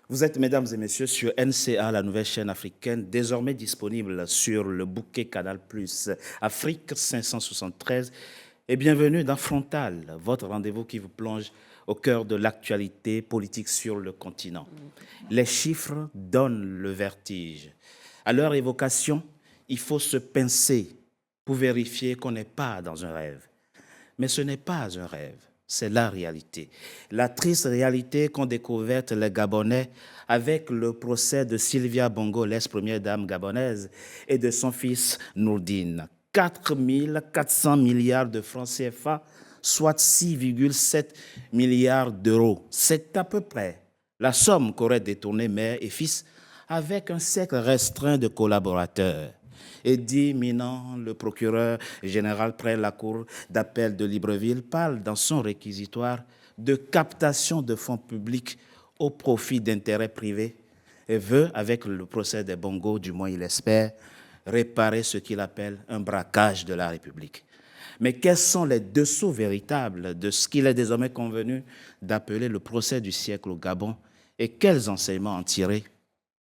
Vous êtes, mesdames et messieurs, sur NCA, la nouvelle chaîne africaine, désormais disponible sur le bouquet Canal+, Afrique 573. Et bienvenue dans Frontal, votre rendez-vous qui vous plonge au cœur de l'actualité politique sur le continent. Les chiffres donnent le vertige. À leur évocation, il faut se pincer pour vérifier qu'on n'est pas dans un rêve. Mais ce n'est pas un rêve, c'est la réalité. La triste réalité qu'ont découverte les Gabonais avec le procès de Sylvia Bongo, l'ex-première dame gabonaise, et de son fils Nourdine. 4 400 milliards de francs CFA, soit 6,7 milliards d'euros. C'est à peu près la somme qu'auraient détourné mère et fils avec un cercle restreint de collaborateurs. Eddie Minan, le procureur général près la cour d'appel de Libreville, parle dans son réquisitoire de captation de fonds publics au profit d'intérêts privés et veut, avec le procès des Bongo, du moins il espère, réparer ce qu'il appelle un braquage de la République. Mais quels sont les dessous véritables de ce qu'il est désormais convenu d'appeler le procès du siècle au Gabon et quels enseignements en tirer?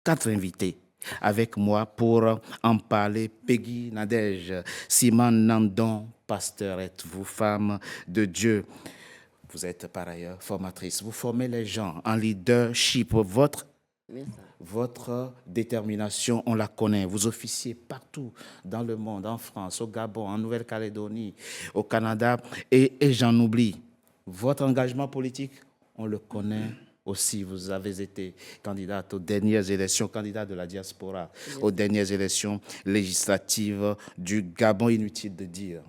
4 invités avec moi pour en parler. Peggy Nadège, Simone Nandon, pastorette, vous femme de Dieu. Vous êtes par ailleurs formatrice. Vous formez les gens en leadership. Votre détermination, on la connaît. Vous officiez partout dans le monde, en France, au Gabon, en Nouvelle-Calédonie, au Canada, et j'en oublie. Votre engagement politique, on le connaît aussi. Vous avez été candidate aux dernières élections, candidate de la diaspora, aux dernières élections législatives du Gabon. Inutile de dire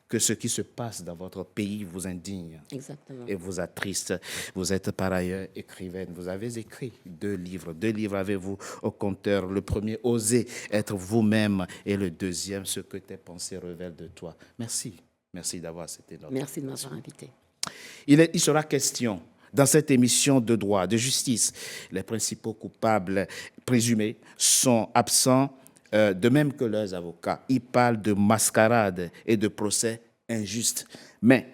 que ce qui se passe dans votre pays vous indigne. Exactement. Et vous attriste. Vous êtes par ailleurs écrivaine. Vous avez écrit 2 livres. 2 livres avez-vous au compteur. Le premier, Oser être vous-même. Et le deuxième, Ce que tes pensées révèlent de toi. Merci. Merci d'avoir accepté notre Merci de m'avoir invité. Il sera question dans cette émission de droit, de justice. Les principaux coupables présumés sont absents, de même que leurs avocats. Ils parlent de mascarade et de procès injustes. Mais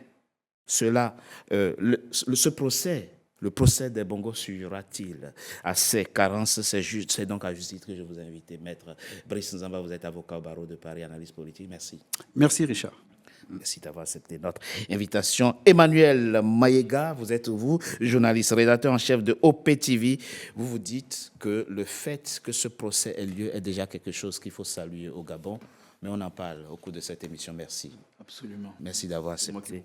ce procès, le procès des Bongo suivra-t-il à ses carences? C'est donc à justice que je vous ai invité. Maître Brice Nzamba, vous êtes avocat au barreau de Paris, analyste politique. Merci. Merci Richard. Merci d'avoir accepté notre invitation. Emmanuel Maïga, vous êtes vous, journaliste, rédacteur en chef de OPTV. Vous vous dites que le fait que ce procès ait lieu est déjà quelque chose qu'il faut saluer au Gabon. Mais on en parle au cours de cette émission. Merci. Absolument. Merci d'avoir accepté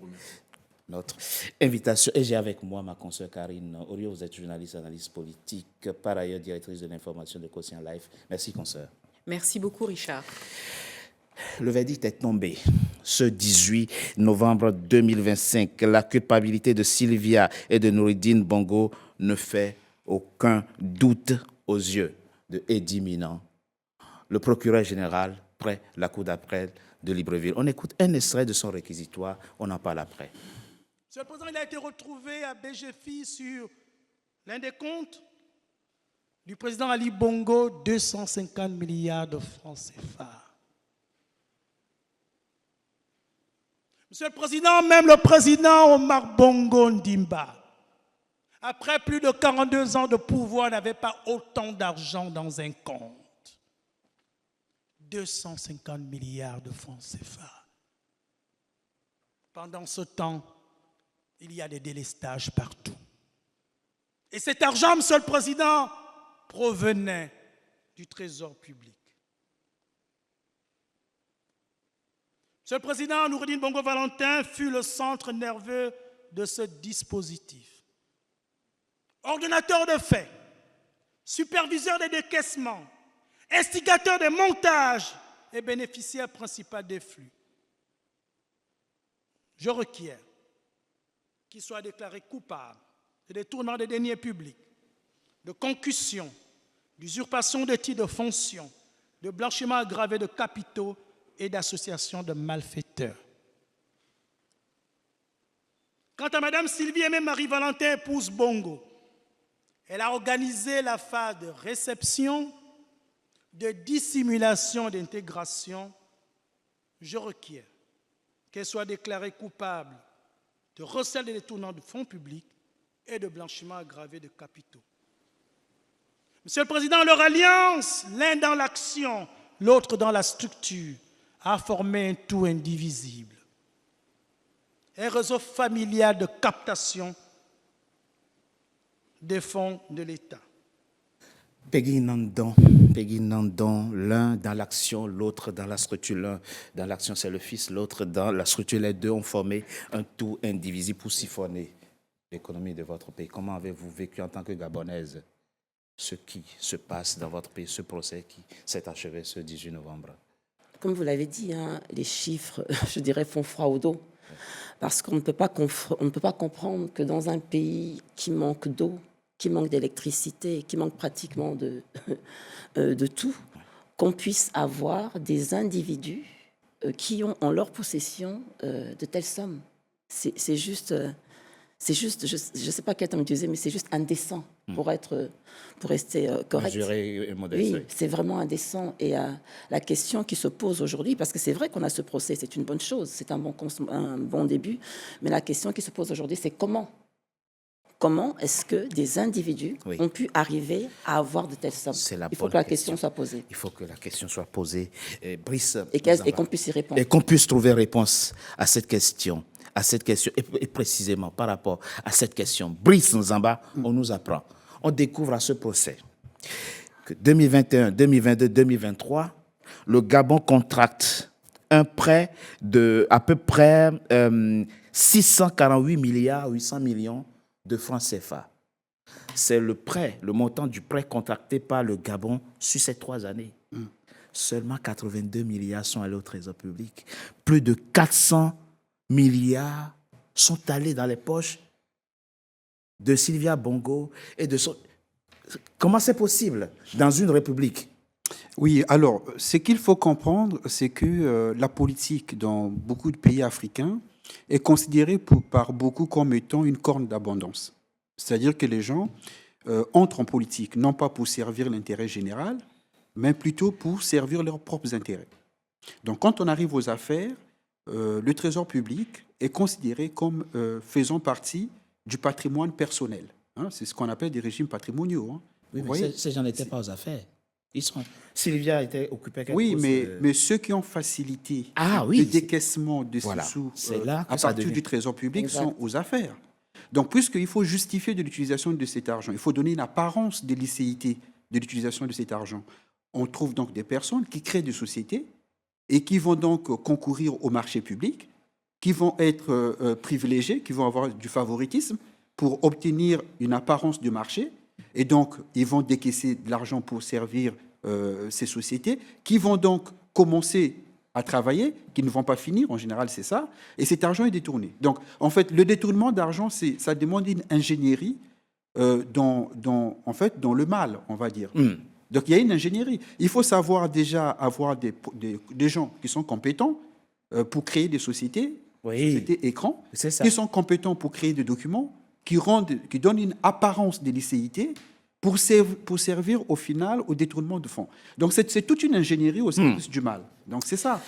notre invitation. Et j'ai avec moi ma consoeur Karine Orio. Vous êtes journaliste, analyste politique, par ailleurs directrice de l'information de Quotient Life. Merci, consoeur. Merci beaucoup, Richard. Le verdict est tombé ce 18 novembre 2025. La culpabilité de Sylvia et de Nouridine Bongo ne fait aucun doute aux yeux de Eddie Minan, le procureur général près la cour d'appel de Libreville. On écoute un extrait de son réquisitoire, on en parle après. Monsieur le Président, il a été retrouvé à BGFI sur l'un des comptes du président Ali Bongo, 250 milliards de francs CFA. Monsieur le Président, même le président Omar Bongo Ndimba, après plus de 42 ans de pouvoir, n'avait pas autant d'argent dans un compte. 250 milliards de francs CFA. Pendant ce temps, il y a des délestages partout. Et cet argent, Monsieur le Président, provenait du Trésor public. Monsieur le Président, Nouridine Bongo Valentin fut le centre nerveux de ce dispositif. Ordonnateur de faits, superviseur des décaissements, instigateur des montages et bénéficiaire principal des flux. Je requiers qu'il soit déclaré coupable de détournement des deniers publics, de concussion, d'usurpation de titres de fonction, de blanchiment aggravé de capitaux et d'association de malfaiteurs. Quant à Mme Sylvie Aimée Marie-Valentin, épouse Bongo, elle a organisé la phase de réception, de dissimulation et d'intégration. Je requiers qu'elle soit déclarée coupable de recel et détournement de fonds publics et de blanchiment aggravé de capitaux. Monsieur le Président, leur alliance, l'un dans l'action, l'autre dans la structure, a formé un tout indivisible. Un réseau familial de captation des fonds de l'État. Peggy Nandon, l'un dans l'action, l'autre dans la structure. L'un dans l'action, c'est le fils, l'autre dans la structure. Les deux ont formé un tout indivisible pour siphonner l'économie de votre pays. Comment avez-vous vécu en tant que Gabonaise ce qui se passe dans votre pays, ce procès qui s'est achevé ce 18 novembre? Comme vous l'avez dit, hein, les chiffres, je dirais, font froid au dos. Parce qu'on ne peut pas comprendre que dans un pays qui manque d'eau, qui manque d'électricité, qui manque pratiquement de tout, qu'on puisse avoir des individus qui ont en leur possession de telles sommes. C'est juste, je ne sais pas quel terme utiliser, mais c'est juste indécent pour rester correct. Mesuré et modeste. Oui, c'est vraiment indécent. Et la question qui se pose aujourd'hui, parce que c'est vrai qu'on a ce procès, c'est une bonne chose, c'est un bon début, mais la question qui se pose aujourd'hui, c'est comment est-ce que des individus ont pu arriver à avoir de telles sommes? Il faut que la question soit posée. Il faut que la question soit posée. Brice, et qu'on puisse y répondre. Et qu'on puisse trouver réponse à cette question. Et précisément par rapport à cette question. Brice Nzamba, on nous apprend. On découvre à ce procès que 2021, 2022, 2023, le Gabon contracte un prêt de à peu près 648 milliards 800 millions de francs CFA. C'est le montant du prêt contracté par le Gabon sur ces 3 années. Seulement 82 milliards sont allés au Trésor public. Plus de 400 milliards sont allés dans les poches de Sylvia Bongo et de son... Comment c'est possible dans une république? Oui, alors, ce qu'il faut comprendre, c'est que la politique dans beaucoup de pays africains est considérée par beaucoup comme étant une corne d'abondance. C'est-à-dire que les gens entrent en politique, non pas pour servir l'intérêt général, mais plutôt pour servir leurs propres intérêts. Donc, quand on arrive aux affaires, le trésor public est considéré comme faisant partie du patrimoine personnel. Hein, c'est ce qu'on appelle des régimes patrimoniaux. Hein. Oui, mais ces gens n'étaient pas aux affaires. Sylvia était occupée quelque chose. Oui, mais ceux qui ont facilité le décaissement de ces sous à partir du trésor public sont aux affaires. Donc, puisqu'il faut justifier de l'utilisation de cet argent, il faut donner une apparence de licéité de l'utilisation de cet argent. On trouve donc des personnes qui créent des sociétés et qui vont donc concourir au marché public, qui vont être privilégiés, qui vont avoir du favoritisme pour obtenir une apparence de marché. Et donc, ils vont décaisser de l'argent pour servir ces sociétés, qui vont donc commencer à travailler, qui ne vont pas finir, en général, c'est ça. Et cet argent est détourné. Donc, en fait, le détournement d'argent, ça demande une ingénierie dans le mal, on va dire. Donc, il y a une ingénierie. Il faut savoir déjà avoir des gens qui sont compétents pour créer des sociétés, sociétés écrans, qui sont compétents pour créer des documents, qui donnent une apparence de licéité pour servir au final au détournement de fonds. Donc c'est toute une ingénierie au service du mal. Donc c'est ça.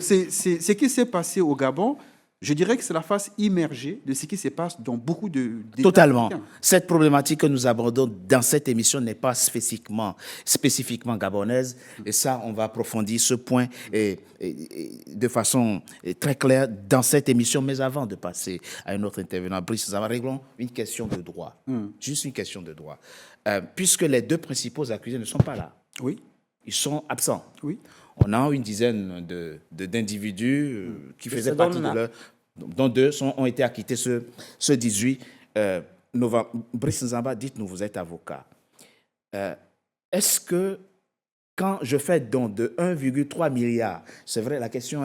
C'est ce qui s'est passé au Gabon. Je dirais que c'est la face immergée de ce qui se passe dans beaucoup d'États. Totalement. Africains. Cette problématique que nous abordons dans cette émission n'est pas spécifiquement gabonaise. Et ça, on va approfondir ce point de façon très claire dans cette émission. Mais avant de passer à un autre intervenant, Brice Nzamba, réglons une question de droit. Juste une question de droit. Puisque les deux principaux accusés ne sont pas là. Oui. Ils sont absents. Oui. On a une dizaine d'individus qui faisaient partie de leur... dont 2 ont été acquittés ce 18 novembre. Brice Nzamba, dites-nous, vous êtes avocat. Est-ce que quand je fais don de 1,3 milliard, c'est vrai, la question,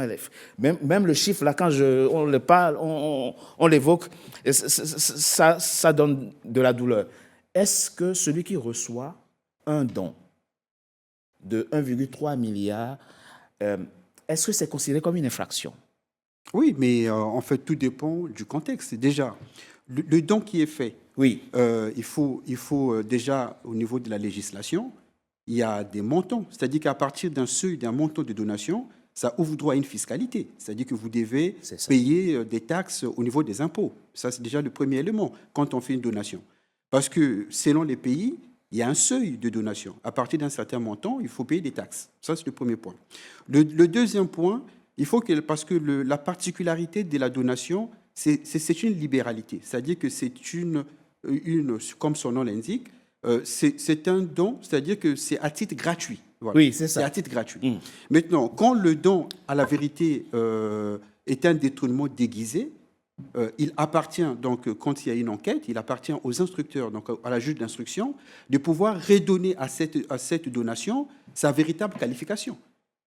même le chiffre, là, quand on le parle, on l'évoque, ça donne de la douleur. Est-ce que celui qui reçoit un don de 1,3 milliard, est-ce que c'est considéré comme une infraction? Oui, mais en fait, tout dépend du contexte. Déjà, le don qui est fait, oui. Il faut déjà, au niveau de la législation, il y a des montants. C'est-à-dire qu'à partir d'un seuil, d'un montant de donation, ça ouvre droit à une fiscalité. C'est-à-dire que vous devez payer des taxes au niveau des impôts. Ça, c'est déjà le premier élément quand on fait une donation. Parce que selon les pays, il y a un seuil de donation. À partir d'un certain montant, il faut payer des taxes. Ça, c'est le premier point. Le deuxième point, il faut que, parce que la particularité de la donation, c'est une libéralité. C'est-à-dire que c'est comme son nom l'indique, c'est un don, c'est-à-dire que c'est à titre gratuit. Voilà. Oui, c'est ça. C'est à titre gratuit. Maintenant, quand le don, à la vérité, est un détournement déguisé, il appartient, donc, quand il y a une enquête, il appartient aux instructeurs, donc à la juge d'instruction, de pouvoir redonner à cette donation sa véritable qualification.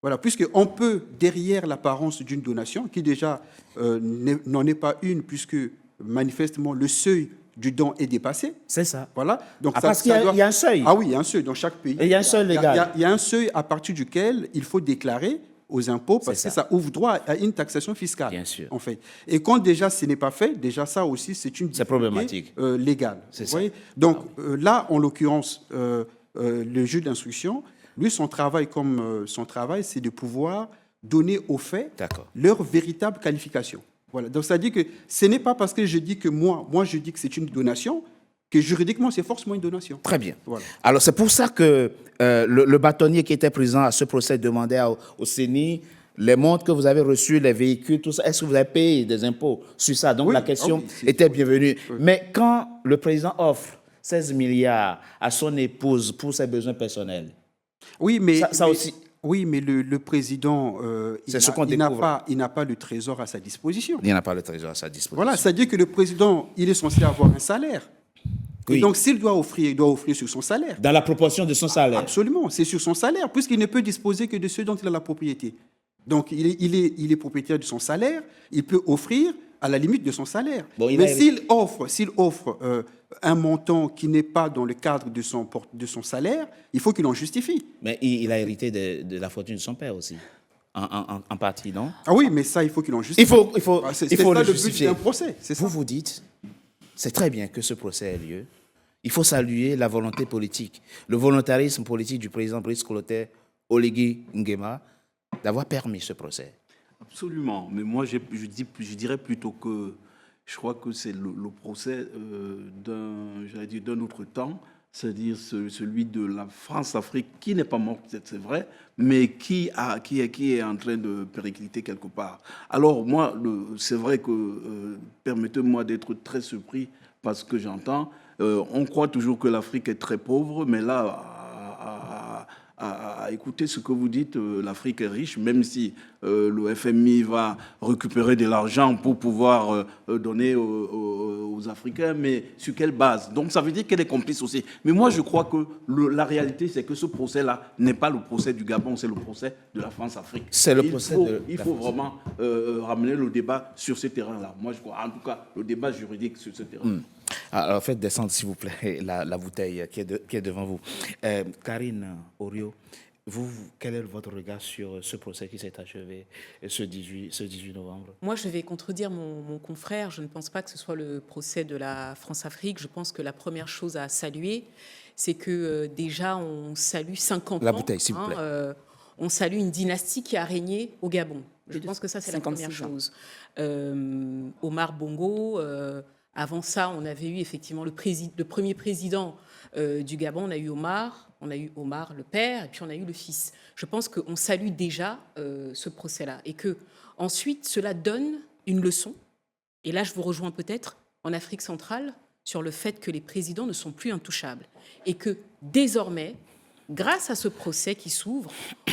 Voilà, puisqu'on peut, derrière l'apparence d'une donation, qui déjà n'en est pas une, puisque manifestement le seuil du don est dépassé. C'est ça. Voilà. Donc parce qu'il y a un seuil. Ah oui, il y a un seuil dans chaque pays. Et il y a un seuil légal. Il y a un seuil à partir duquel il faut déclarer aux impôts, parce que ça ouvre droit à une taxation fiscale. Bien sûr. En fait. Et quand déjà ce n'est pas fait, déjà ça aussi, c'est une problématique légale. C'est ça. Donc là, en l'occurrence, le juge d'instruction, lui, son travail, c'est de pouvoir donner aux faits leur véritable qualification. Voilà. Donc ça dit que ce n'est pas parce que je dis que moi je dis que c'est une donation, que juridiquement, c'est forcément une donation. Très bien. Voilà. Alors, c'est pour ça que le bâtonnier qui était présent à ce procès demandait au CENI les montres que vous avez reçues, les véhicules, tout ça. Est-ce que vous avez payé des impôts sur ça? Donc, la question était bienvenue. Oui. Mais quand le président offre 16 milliards à son épouse pour ses besoins personnels, oui, mais ça aussi... Oui, mais le président, il n'a pas le trésor à sa disposition. Il n'a pas le trésor à sa disposition. Voilà, c'est-à-dire que le président, il est censé avoir un salaire. Oui. Et donc, s'il doit offrir, il doit offrir sur son salaire. Dans la proportion de son salaire. Absolument, c'est sur son salaire, puisqu'il ne peut disposer que de ce dont il a la propriété. Donc, il est propriétaire de son salaire, il peut offrir à la limite de son salaire. Bon, mais s'il offre un montant qui n'est pas dans le cadre de son salaire, il faut qu'il en justifie. Mais il a hérité de la fortune de son père aussi, en partie, non? Ah oui, mais ça, il faut qu'il en justifie. C'est ça le but d'un procès. Vous dites, c'est très bien que ce procès ait lieu. Il faut saluer la volonté politique, le volontarisme politique du président Brice Clotaire Oligui Nguema d'avoir permis ce procès. Absolument, mais je dirais plutôt que je crois que c'est le procès d'un autre temps, c'est-à-dire celui de la France-Afrique, qui n'est pas morte, c'est vrai, mais qui est en train de péricliter quelque part. Alors moi, c'est vrai que, permettez-moi d'être très surpris parce que j'entends, on croit toujours que l'Afrique est très pauvre, mais là, à écouter ce que vous dites, l'Afrique est riche, même si le FMI va récupérer de l'argent pour pouvoir donner aux Africains, mais sur quelle base? Donc ça veut dire qu'elle est complice aussi. Mais moi je crois que la réalité c'est que ce procès-là n'est pas le procès du Gabon, c'est le procès de la France-Afrique. C'est le procès il faut vraiment ramener le débat sur ce terrain-là. Moi je crois, en tout cas, le débat juridique sur ce terrain. Alors, faites descendre, s'il vous plaît, la bouteille qui est devant vous. Karine Orio, quel est votre regard sur ce procès qui s'est achevé ce 18 novembre? Moi, je vais contredire mon confrère. Je ne pense pas que ce soit le procès de la France-Afrique. Je pense que la première chose à saluer, c'est que déjà, on salue 50 ans. La bouteille, s'il vous plaît. On salue une dynastie qui a régné au Gabon. Je pense que ça, c'est la première chose. Omar Bongo... avant ça, on avait eu effectivement le premier président du Gabon. On a eu Omar le père, et puis on a eu le fils. Je pense qu'on salue déjà ce procès-là. Et que ensuite, cela donne une leçon. Et là, je vous rejoins peut-être en Afrique centrale sur le fait que les présidents ne sont plus intouchables. Et que désormais, grâce à ce procès qui s'ouvre,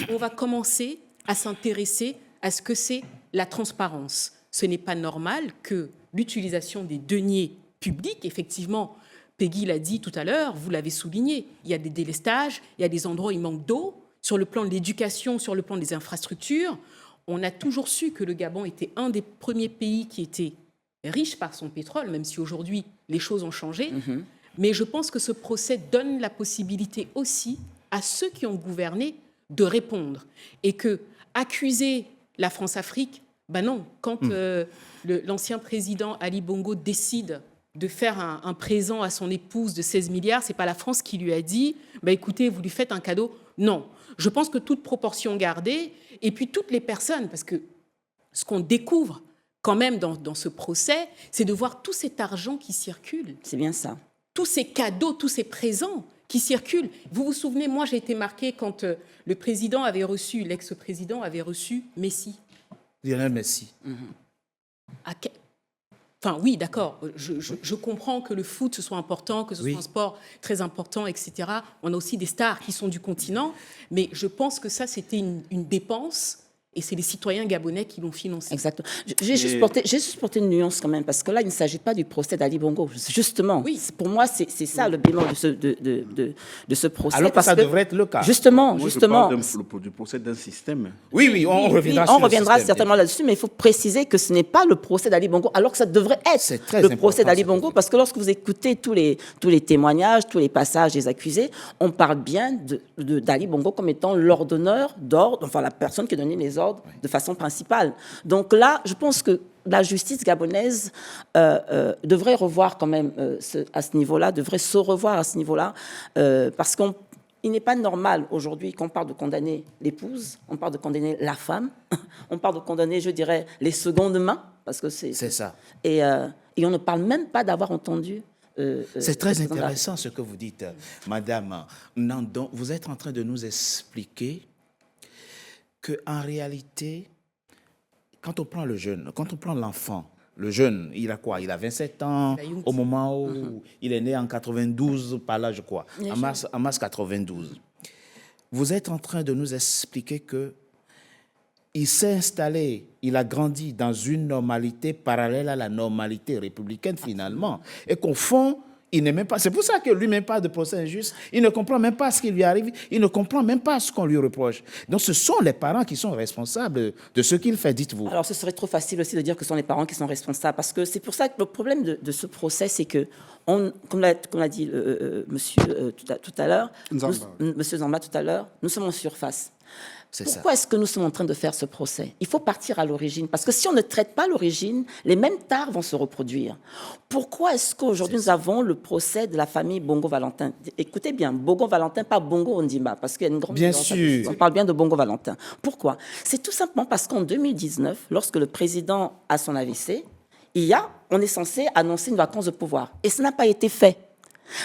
on va commencer à s'intéresser à ce que c'est la transparence. Ce n'est pas normal que l'utilisation des deniers publics, effectivement, Peggy l'a dit tout à l'heure, vous l'avez souligné, il y a des délestages, il y a des endroits où il manque d'eau, sur le plan de l'éducation, sur le plan des infrastructures. On a toujours su que le Gabon était un des premiers pays qui était riche par son pétrole, même si aujourd'hui les choses ont changé. Mais je pense que ce procès donne la possibilité aussi à ceux qui ont gouverné de répondre. Et que accuser la France-Afrique, ben non, quand l'ancien président Ali Bongo décide de faire un présent à son épouse de 16 milliards, ce n'est pas la France qui lui a dit écoutez, vous lui faites un cadeau. Non. Je pense que toute proportion gardée, et puis toutes les personnes, parce que ce qu'on découvre quand même dans ce procès, c'est de voir tout cet argent qui circule. C'est bien ça. Tous ces cadeaux, tous ces présents qui circulent. Vous vous souvenez, moi j'ai été marquée quand le président avait reçu, l'ex-président avait reçu Messi. Lionel Messi. Enfin oui, d'accord, je comprends que le foot ce soit important, que ce soit un sport très important, etc. On a aussi des stars qui sont du continent, mais je pense que ça c'était une dépense. Et c'est les citoyens gabonais qui l'ont financé. Exactement. J'ai juste porté une nuance quand même, parce que là, il ne s'agit pas du procès d'Ali Bongo. Justement, pour moi, c'est ça le bémol de ce procès. Alors que ça devrait être le cas. Justement. Je parle du procès d'un système. Oui, on reviendra certainement là-dessus, mais il faut préciser que ce n'est pas le procès d'Ali Bongo, alors que ça devrait être le procès d'Ali Bongo, parce que lorsque vous écoutez tous les témoignages, tous les passages des accusés, on parle bien d'Ali Bongo comme étant l'ordonneur d'ordre, enfin la personne qui donnait les ordres de façon principale. Donc là, je pense que la justice gabonaise devrait revoir quand même à ce niveau-là, devrait se revoir à ce niveau-là, parce qu'il n'est pas normal aujourd'hui qu'on parle de condamner l'épouse, on parle de condamner la femme, on parle de condamner, je dirais, les secondes mains, parce que c'est ça. Et on ne parle même pas d'avoir entendu. C'est très intéressant ce que vous dites, Madame Nandon. Vous êtes en train de nous expliquer qu'en réalité, quand on prend le jeune, quand on prend l'enfant, le jeune, il a quoi? Il a 27 ans au moment où il est né en 92, par là je crois, en mars 92. Vous êtes en train de nous expliquer qu'il s'est installé, il a grandi dans une normalité parallèle à la normalité républicaine finalement, et qu'au fond, il n'est même pas. C'est pour ça que lui même pas de procès injuste. Il ne comprend même pas ce qui lui arrive. Il ne comprend même pas ce qu'on lui reproche. Donc, ce sont les parents qui sont responsables de ce qu'il fait, dites-vous. Alors, ce serait trop facile aussi de dire que ce sont les parents qui sont responsables, parce que c'est pour ça que le problème de ce procès, c'est que, comme l'a dit monsieur tout à l'heure, monsieur Zamba tout à l'heure, nous sommes en surface. Pourquoi est-ce que nous sommes en train de faire ce procès? Il faut partir à l'origine, parce que si on ne traite pas l'origine, les mêmes tares vont se reproduire. Pourquoi est-ce qu'aujourd'hui nous avons le procès de la famille Bongo-Valentin? Écoutez bien, Bongo-Valentin, pas Bongo-Ondimba, parce qu'il y a une grande différence. Bien sûr. On parle bien de Bongo-Valentin. Pourquoi? C'est tout simplement parce qu'en 2019, lorsque le président a son AVC, on est censé annoncer une vacance de pouvoir. Et ce n'a pas été fait.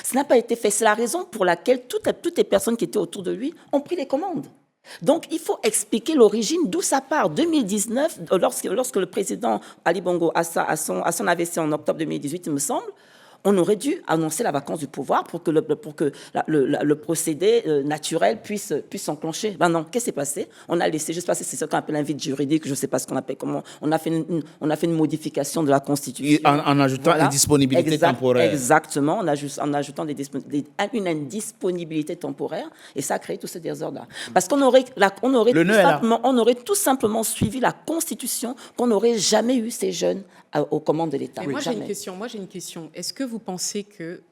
Ce n'a pas été fait. C'est la raison pour laquelle toutes les personnes qui étaient autour de lui ont pris les commandes. Donc, il faut expliquer l'origine, d'où ça part. 2019, lorsque le président Ali Bongo a son AVC en octobre 2018, il me semble, on aurait dû annoncer la vacance du pouvoir pour que le procédé naturel puisse s'enclencher. Ben non, qu'est-ce qui s'est passé? On a laissé, je ne sais pas si c'est ce qu'on appelle un vide juridique, je ne sais pas ce qu'on appelle, comment, on a fait une modification de la Constitution. En ajoutant une disponibilité temporaire. Exactement, en ajoutant une indisponibilité temporaire, et ça a créé tout ce désordre-là. Parce qu'on aurait tout simplement suivi la Constitution, qu'on n'aurait jamais eu ces jeunes aux commandes de l'État. Moi, j'ai une question. Est-ce que vous pensez que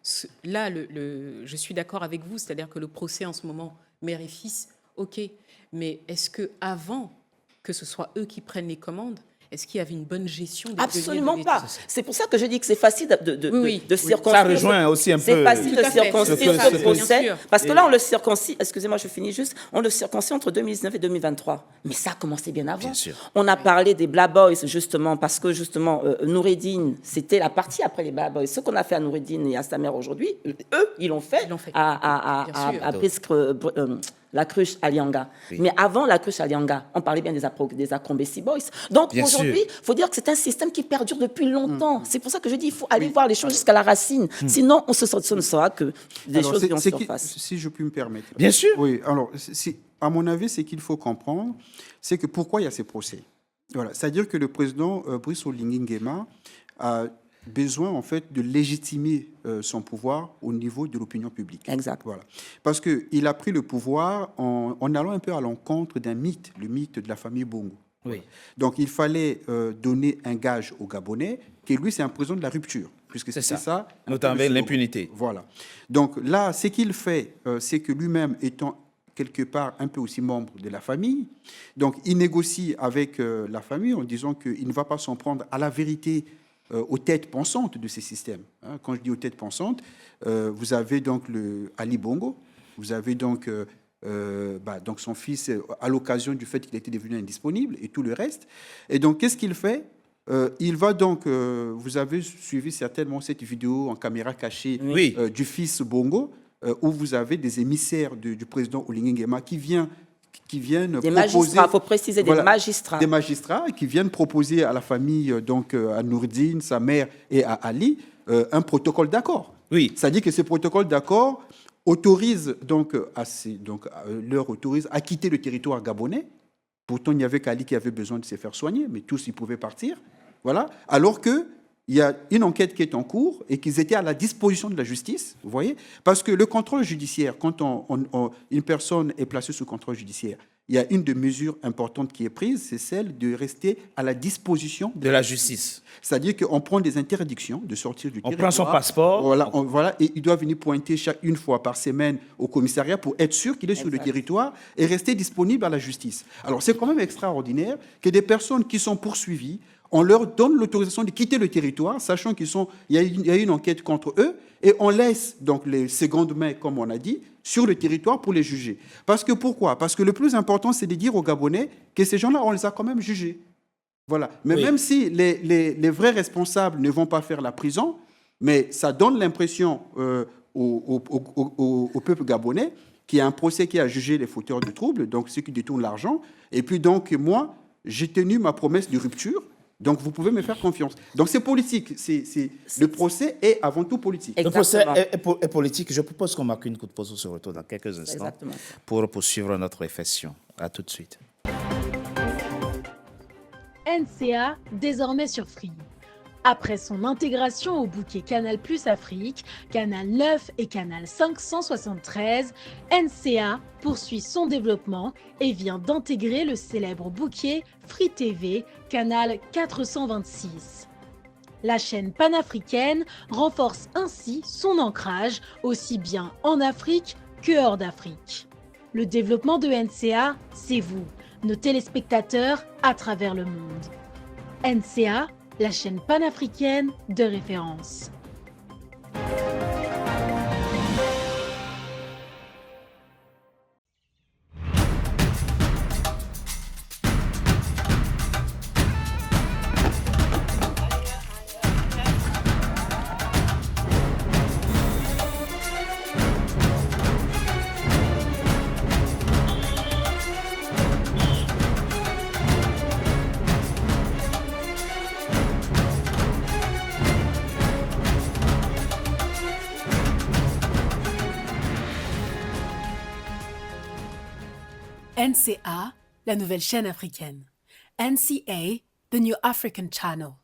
là, je suis d'accord avec vous, c'est-à-dire que le procès en ce moment, mère et fils, ok, mais est-ce que avant que ce soit eux qui prennent les commandes, est-ce qu'il y avait une bonne gestion des Absolument pas. C'est pour ça que je dis que c'est facile de circonscrire. Ça rejoint aussi un peu. C'est facile de circonscrire ce procès. Parce que là, on le circoncis, excusez-moi, je finis juste, on le circoncis entre 2019 et 2023. Mais ça a commencé bien avant. Bien sûr. On a parlé des Black Boys, justement, parce que, justement, Noureddine, c'était la partie après les Black Boys. Ce qu'on a fait à Noureddine et à sa mère aujourd'hui, eux, ils l'ont fait à la cruche Alianga. Oui. Mais avant la cruche Alianga, on parlait bien des Acrombessi Boys. Donc aujourd'hui, il faut dire que c'est un système qui perdure depuis longtemps. C'est pour ça que je dis qu'il faut aller voir les choses jusqu'à la racine. Sinon, on ne saura que des choses qui en surface. Si je puis me permettre. Bien sûr. Oui, alors, à mon avis, ce qu'il faut comprendre, c'est que pourquoi il y a ces procès. Voilà. C'est-à-dire que le président Brice Oligui Nguema a besoin, en fait, de légitimer son pouvoir au niveau de l'opinion publique. Exact. Voilà. Parce qu'il a pris le pouvoir en allant un peu à l'encontre d'un mythe, le mythe de la famille Bongo. Oui. Donc, il fallait donner un gage aux Gabonais, que lui, c'est un président de la rupture, puisque c'est ça. Notamment avec l'impunité. Voilà. Donc là, ce qu'il fait, c'est que lui-même, étant quelque part un peu aussi membre de la famille, donc il négocie avec la famille en disant qu'il ne va pas s'en prendre à la vérité, aux têtes pensantes de ces systèmes. Quand je dis aux têtes pensantes, vous avez donc Ali Bongo, vous avez donc son fils à l'occasion du fait qu'il était devenu indisponible et tout le reste. Et donc, qu'est-ce qu'il fait? Il va donc, vous avez suivi certainement cette vidéo en caméra cachée du fils Bongo. où vous avez des émissaires du président Oligui Nguema qui viennent des proposer... magistrats, il faut préciser, voilà, des magistrats. Des magistrats qui viennent proposer à la famille, donc à Nourdine, sa mère, et à Ali, un protocole d'accord. Oui. C'est-à-dire que ce protocole d'accord autorise leur autorise à quitter le territoire gabonais. Pourtant, il n'y avait qu'Ali qui avait besoin de se faire soigner, mais tous, ils pouvaient partir. Voilà. Alors qu'il y a une enquête qui est en cours et qu'ils étaient à la disposition de la justice, vous voyez. Parce que le contrôle judiciaire, quand une personne est placée sous contrôle judiciaire, il y a une des mesures importantes qui est prise, c'est celle de rester à la disposition de la justice. C'est-à-dire qu'on prend des interdictions de sortir du territoire. On prend son passeport. Voilà, et il doit venir pointer une fois par semaine au commissariat pour être sûr qu'il est sur le territoire et rester disponible à la justice. Alors, c'est quand même extraordinaire que des personnes qui sont poursuivies, on leur donne l'autorisation de quitter le territoire, sachant qu'il y a une enquête contre eux, et on laisse donc les secondes mains, comme on a dit, sur le territoire pour les juger. Pourquoi ? Parce que le plus important, c'est de dire aux Gabonais que ces gens-là, on les a quand même jugés. Voilà. Mais même si les vrais responsables ne vont pas faire la prison, mais ça donne l'impression au peuple gabonais qu'il y a un procès qui a jugé les fauteurs de troubles, donc ceux qui détournent l'argent. Et puis donc, moi, j'ai tenu ma promesse de rupture. Donc, vous pouvez me faire confiance. Donc, c'est politique. Le procès est avant tout politique. Exactement. Le procès est politique. Je propose qu'on marque une coup de pause sur retour dans quelques instants pour poursuivre notre réflexion. À tout de suite. NCA, désormais sur Free. Après son intégration au bouquet Canal+ Afrique, Canal 9 et Canal 573, NCA poursuit son développement et vient d'intégrer le célèbre bouquet Free TV, Canal 426. La chaîne panafricaine renforce ainsi son ancrage aussi bien en Afrique que hors d'Afrique. Le développement de NCA, c'est vous, nos téléspectateurs à travers le monde. NCA, la chaîne panafricaine de référence. NCA, la nouvelle chaîne africaine. NCA, the New African Channel.